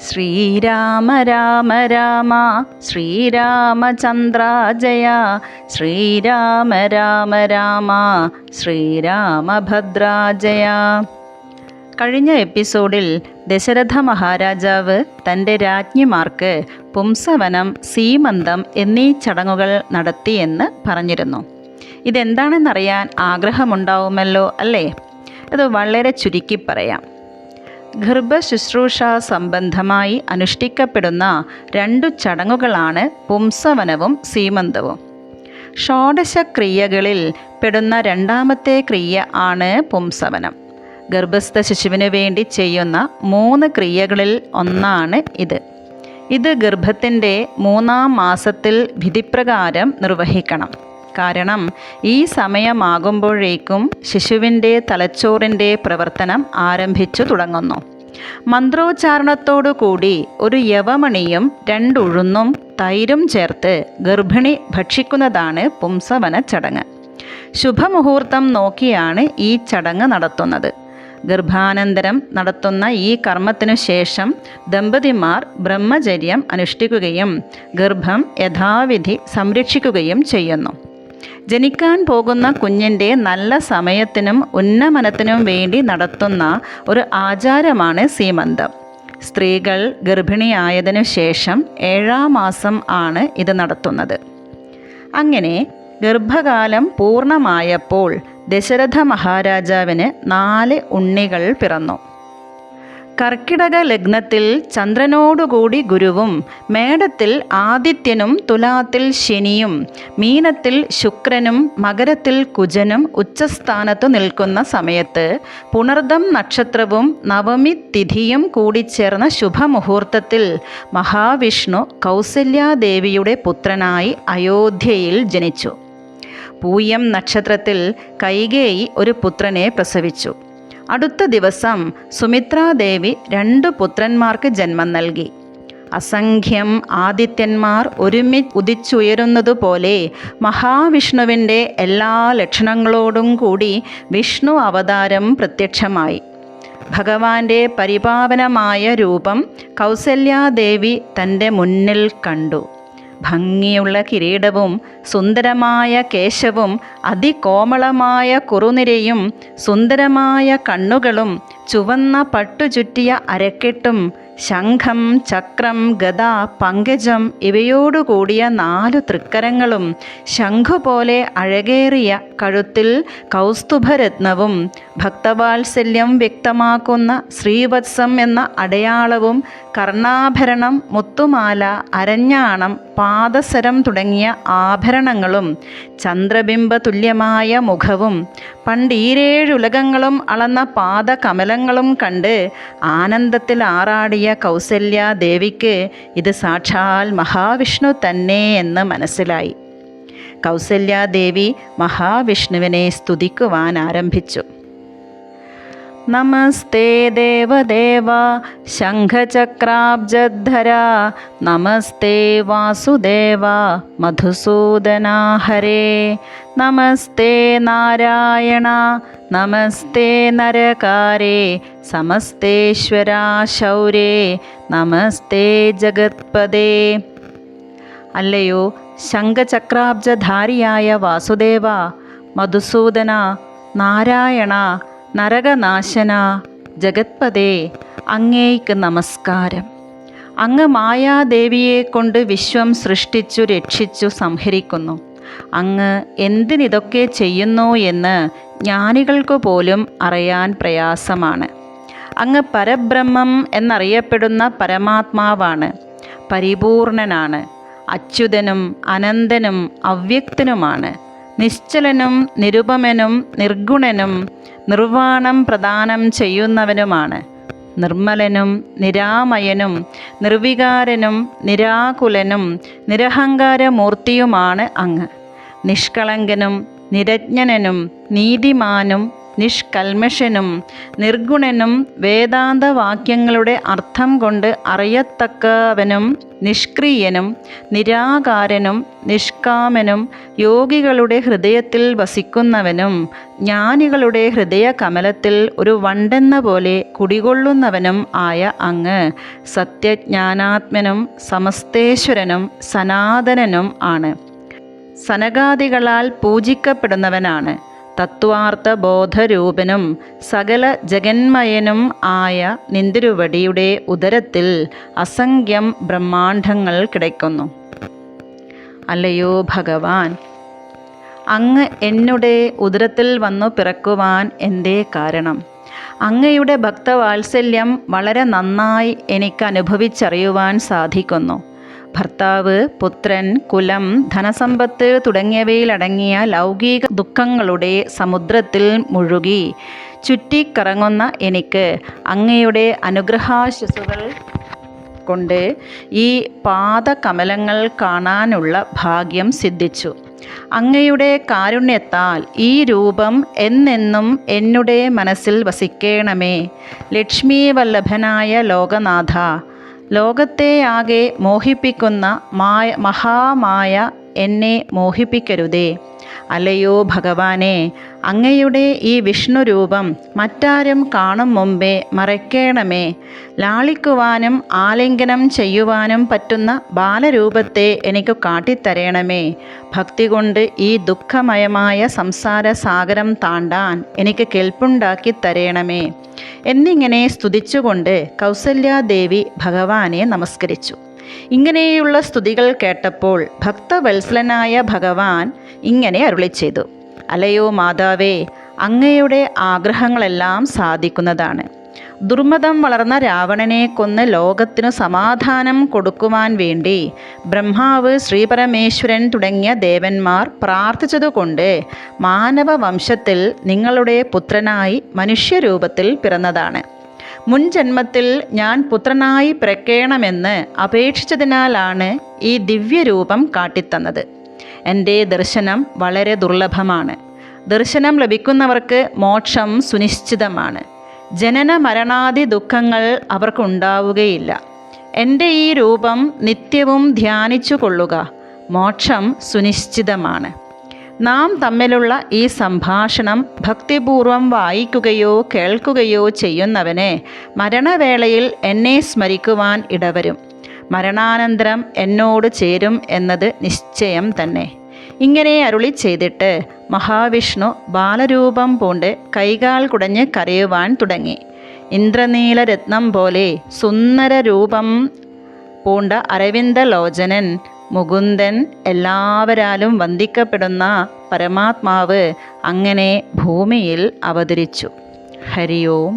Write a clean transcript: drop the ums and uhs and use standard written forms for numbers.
ശ്രീരാമ രാമ രാമ ശ്രീരാമചന്ദ്ര ജയ. ശ്രീരാമ രാമ രാമ ശ്രീരാമഭദ്ര ജയ. കഴിഞ്ഞ എപ്പിസോഡിൽ ദശരഥ മഹാരാജാവ് തൻ്റെ രാജ്ഞിമാർക്ക് പുംസവനം, സീമന്തം എന്നീ ചടങ്ങുകൾ നടത്തിയെന്ന് പറഞ്ഞിരുന്നു. ഇതെന്താണെന്നറിയാൻ ആഗ്രഹമുണ്ടാവുമല്ലോ അല്ലേ? ഇത് വളരെ ചുരുക്കി പറയാം. ഗർഭശുശ്രൂഷ സംബന്ധമായി അനുഷ്ഠിക്കപ്പെടുന്ന 2 ചടങ്ങുകളാണ് പുംസവനവും സീമന്തവും. ഷോഡശ ക്രിയകളിൽ പെടുന്ന 2ാമത്തെ ക്രിയ ആണ് പുംസവനം. ഗർഭസ്ഥ ശിശുവിന് വേണ്ടി ചെയ്യുന്ന 3 ക്രിയകളിൽ ഒന്നാണ് ഇത്. ഇത് ഗർഭത്തിൻ്റെ 3ാം മാസത്തിൽ വിധിപ്രകാരം നിർവഹിക്കണം. കാരണം ഈ സമയമാകുമ്പോഴേക്കും ശിശുവിൻ്റെ തലച്ചോറിൻ്റെ പ്രവർത്തനം ആരംഭിച്ചു തുടങ്ങുന്നു. മന്ത്രോച്ചാരണത്തോടു കൂടി ഒരു യവമണിയും 2 ഉഴുന്നും തൈരും ചേർത്ത് ഗർഭിണി ഭക്ഷിക്കുന്നതാണ് പുംസവന ചടങ്ങ്. ശുഭമുഹൂർത്തം നോക്കിയാണ് ഈ ചടങ്ങ് നടത്തുന്നത്. ഗർഭാനന്തരം നടത്തുന്ന ഈ കർമ്മത്തിനു ശേഷം ദമ്പതിമാർ ബ്രഹ്മചര്യം അനുഷ്ഠിക്കുകയും ഗർഭം യഥാവിധി സംരക്ഷിക്കുകയും ചെയ്യുന്നു. ജനിക്കാൻ പോകുന്ന കുഞ്ഞിൻ്റെ നല്ല സമയത്തിനും ഉന്നമനത്തിനും വേണ്ടി നടത്തുന്ന ഒരു ആചാരമാണ് സീമന്തം. സ്ത്രീകൾ ഗർഭിണിയായതിനു ശേഷം 7ാം മാസം ആണ് ഇത് നടത്തുന്നത്. അങ്ങനെ ഗർഭകാലം പൂർണ്ണമായപ്പോൾ ദശരഥ മഹാരാജാവിന് 4 ഉണ്ണികൾ പിറന്നു. കർക്കിടക ലഗ്നത്തിൽ ചന്ദ്രനോടുകൂടി ഗുരുവും, മേടത്തിൽ ആദിത്യനും, തുലാത്തിൽ ശനിയും, മീനത്തിൽ ശുക്രനും, മകരത്തിൽ കുജനും ഉച്ചസ്ഥാനത്തു നിൽക്കുന്ന സമയത്ത് പുണർദം നക്ഷത്രവും നവമി തിഥിയും കൂടിച്ചേർന്ന ശുഭമുഹൂർത്തത്തിൽ മഹാവിഷ്ണു കൗസല്യാദേവിയുടെ പുത്രനായി അയോധ്യയിൽ ജനിച്ചു. പൂയം നക്ഷത്രത്തിൽ കൈകേയി ഒരു പുത്രനെ പ്രസവിച്ചു. അടുത്ത ദിവസം സുമിത്രാദേവി 2 പുത്രന്മാർക്ക് ജന്മം നൽകി. അസംഖ്യം ആദിത്യന്മാർ ഉദിച്ചുയരുന്നതുപോലെ മഹാവിഷ്ണുവിൻ്റെ എല്ലാ ലക്ഷണങ്ങളോടും കൂടി വിഷ്ണു അവതാരം പ്രത്യക്ഷമായി. ഭഗവാന്റെ പരിപാവനമായ രൂപം കൗസല്യാദേവി തൻ്റെ മുന്നിൽ കണ്ടു. ഭംഗിയുള്ള കിരീടവും സുന്ദരമായ കേശവും അതികോമളമായ കുറുനിരയും സുന്ദരമായ കണ്ണുകളും ചുവന്ന പട്ടുചുറ്റിയ അരക്കെട്ടും ശംഖം, ചക്രം, ഗദ, പങ്കജം ഇവയോടുകൂടിയ 4 തൃക്കരങ്ങളും ശംഖുപോലെ അഴകേറിയ കഴുത്തിൽ കൗസ്തുഭരത്നവും ഭക്തവാത്സല്യം വ്യക്തമാക്കുന്ന ശ്രീവത്സം എന്ന അടയാളവും കർണാഭരണം, മുത്തുമാല, അരഞ്ഞാണം, പാദസരം തുടങ്ങിയ ആഭരണങ്ങളും ചന്ദ്രബിംബ തുല്യമായ മുഖവും പണ്ടീരേഴുലകങ്ങളും അളന്ന പാദകമലങ്ങളും കണ്ട് ആനന്ദത്തിൽ ആറാടിയ കൗസല്യാദേവിക്ക് ഇത് സാക്ഷാൽ മഹാവിഷ്ണു തന്നെ എന്ന് മനസ്സിലായി. കൗസല്യാദേവി മഹാവിഷ്ണുവിനെ സ്തുതിക്കുവാൻ ആരംഭിച്ചു. നമസ്തേ ദേവദേവ ശംഖചക്രാബ്ജധര, നമസ്തേ വാസുദേവ മധുസൂദന ഹരേ, നമസ്തേ നാരായണ, നമസ്തേ നരകാരേ, സമസ്തേശ്വര ശൗരേ, നമസ്തേ ജഗത്പദേ. അല്ലയോ ശംഖചക്രാബ്ജധാരിയായ വാസുദേവ, മധുസൂദന, നാരായണ, നരകനാശന, ജഗത്പദേ, അങ്ങേയ്ക്ക് നമസ്കാരം. അങ്ങ് മായാദേവിയെ കൊണ്ട് വിശ്വം സൃഷ്ടിച്ചു രക്ഷിച്ചു സംഹരിക്കുന്നു. അങ്ങ് എന്തിനിതൊക്കെ ചെയ്യുന്നു എന്ന് ജ്ഞാനികൾക്ക് പോലും അറിയാൻ പ്രയാസമാണ്. അങ്ങ് പരബ്രഹ്മം എന്നറിയപ്പെടുന്ന പരമാത്മാവാണ്, പരിപൂർണനാണ്, അച്യുതനും അനന്തനും അവ്യക്തനുമാണ്, നിശ്ചലനും നിരുപമനും നിർഗുണനും നിർവാണം പ്രദാനം ചെയ്യുന്നവനുമാണ്, നിർമ്മലനും നിരാമയനും നിർവികാരനും നിരാകുലനും നിരഹങ്കാരമൂർത്തിയുമാണ് അങ്ങ്. നിഷ്കളങ്കനും നിരജ്ഞനും നീതിമാനും നിഷ്കൽമഷനും നിർഗുണനും വേദാന്തവാക്യങ്ങളുടെ അർത്ഥം കൊണ്ട് അറിയത്തക്കവനും നിഷ്ക്രിയനും നിരാകാരനും നിഷ്കാമനും യോഗികളുടെ ഹൃദയത്തിൽ വസിക്കുന്നവനും ജ്ഞാനികളുടെ ഹൃദയ കമലത്തിൽ ഒരു വണ്ടെന്ന പോലെ കുടികൊള്ളുന്നവനും ആയ അങ്ങ് സത്യജ്ഞാനാത്മനും സമസ്തേശ്വരനും സനാതനനും ആണ്. സനകാദികളാൽ പൂജിക്കപ്പെടുന്നവനാണ്. തത്വാർത്ഥ ബോധരൂപനും സകല ജഗന്മയനും ആയ നിന്തിരുവടിയുടെ ഉദരത്തിൽ അസംഖ്യം ബ്രഹ്മാണ്ഡങ്ങൾ കിടക്കുന്നു. അല്ലയോ ഭഗവാൻ, അങ്ങ് എന്നുടെ ഉദരത്തിൽ വന്നു പിറക്കുവാൻ എന്തേ കാരണം? അങ്ങയുടെ ഭക്തവാത്സല്യം വളരെ നന്നായി എനിക്ക് അനുഭവിച്ചറിയുവാൻ സാധിക്കുന്നു. ഭർത്താവ്, പുത്രൻ, കുലം, ധനസമ്പത്ത് തുടങ്ങിയവയിലടങ്ങിയ ലൗകിക ദുഃഖങ്ങളുടെ സമുദ്രത്തിൽ മുഴുകി ചുറ്റിക്കറങ്ങുന്ന എനിക്ക് അങ്ങയുടെ അനുഗ്രഹാശിസുകൾ കൊണ്ട് ഈ പാദകമലങ്ങൾ കാണാനുള്ള ഭാഗ്യം സിദ്ധിച്ചു. അങ്ങയുടെ കാരുണ്യത്താൽ ഈ രൂപം എന്നെന്നും എന്നുടെ മനസ്സിൽ വസിക്കണമേ. ലക്ഷ്മീവല്ലഭനായ ലോകനാഥ, ലോകത്തെ ആകെ മോഹിപ്പിക്കുന്ന മഹാമായ എന്നെ മോഹിപ്പിക്കരുതേ. അല്ലയോ ഭഗവാനെ, അങ്ങയുടെ ഈ വിഷ്ണുരൂപം മറ്റാരും കാണും മുമ്പേ മറയ്ക്കണമേ. ലാളിക്കുവാനും ആലിംഗനം ചെയ്യുവാനും പറ്റുന്ന ബാലരൂപത്തെ എനിക്ക് കാട്ടിത്തരയണമേ. ഭക്തി കൊണ്ട് ഈ ദുഃഖമയമായ സംസാര സാഗരം താണ്ടാൻ എനിക്ക് കെൽപ്പുണ്ടാക്കി തരയണമേ എന്നിങ്ങനെ സ്തുതിച്ചുകൊണ്ട് കൗസല്യാദേവി ഭഗവാനെ നമസ്കരിച്ചു. ഇങ്ങനെയുള്ള സ്തുതികൾ കേട്ടപ്പോൾ ഭക്തവത്സലനായ ഭഗവാൻ ഇങ്ങനെ അരുളി ചെയ്തു: അല്ലയോ മാതാവേ, അങ്ങയുടെ ആഗ്രഹങ്ങളെല്ലാം സാധിക്കുന്നതാണ്. ദുർമതം വളർന്ന രാവണനെ കൊന്ന് ലോകത്തിനു സമാധാനം കൊടുക്കുവാൻ വേണ്ടി ബ്രഹ്മാവ്, ശ്രീപരമേശ്വരൻ തുടങ്ങിയ ദേവന്മാർ പ്രാർത്ഥിച്ചതുകൊണ്ട് മാനവ വംശത്തിൽ നിങ്ങളുടെ പുത്രനായി മനുഷ്യരൂപത്തിൽ പിറന്നതാണ്. മുൻ ജന്മത്തിൽ ഞാൻ പുത്രനായി പിറക്കേണമെന്ന് അപേക്ഷിച്ചതിനാലാണ് ഈ ദിവ്യരൂപം കാട്ടിത്തന്നത്. എൻ്റെ ദർശനം വളരെ ദുർലഭമാണ്. ദർശനം ലഭിക്കുന്നവർക്ക് മോക്ഷം സുനിശ്ചിതമാണ്. ജനന മരണാദി ദുഃഖങ്ങൾ അവർക്കുണ്ടാവുകയില്ല. എൻ്റെ ഈ രൂപം നിത്യവും ധ്യാനിച്ചു കൊള്ളുക. മോക്ഷം സുനിശ്ചിതമാണ്. നാം തമ്മിലുള്ള ഈ സംഭാഷണം ഭക്തിപൂർവം വായിക്കുകയോ കേൾക്കുകയോ ചെയ്യുന്നവന് മരണവേളയിൽ എന്നെ സ്മരിക്കുവാൻ ഇടവരും. മരണാനന്തരം എന്നോട് ചേരും എന്നത് നിശ്ചയം തന്നെ. ഇങ്ങനെ അരുളി ചെയ്തിട്ട് മഹാവിഷ്ണു ബാലരൂപം പൂണ്ട് കൈകാൽ കുടഞ്ഞ് കരയുവാൻ തുടങ്ങി. ഇന്ദ്രനീലരത്നം പോലെ സുന്ദര രൂപം പൂണ്ട അരവിന്ദലോചനൻ മുകുന്ദൻ, എല്ലാവരാലും വന്ദിക്കപ്പെടുന്ന പരമാത്മാവ് അങ്ങനെ ഭൂമിയിൽ അവതരിച്ചു. ഹരി ഓം.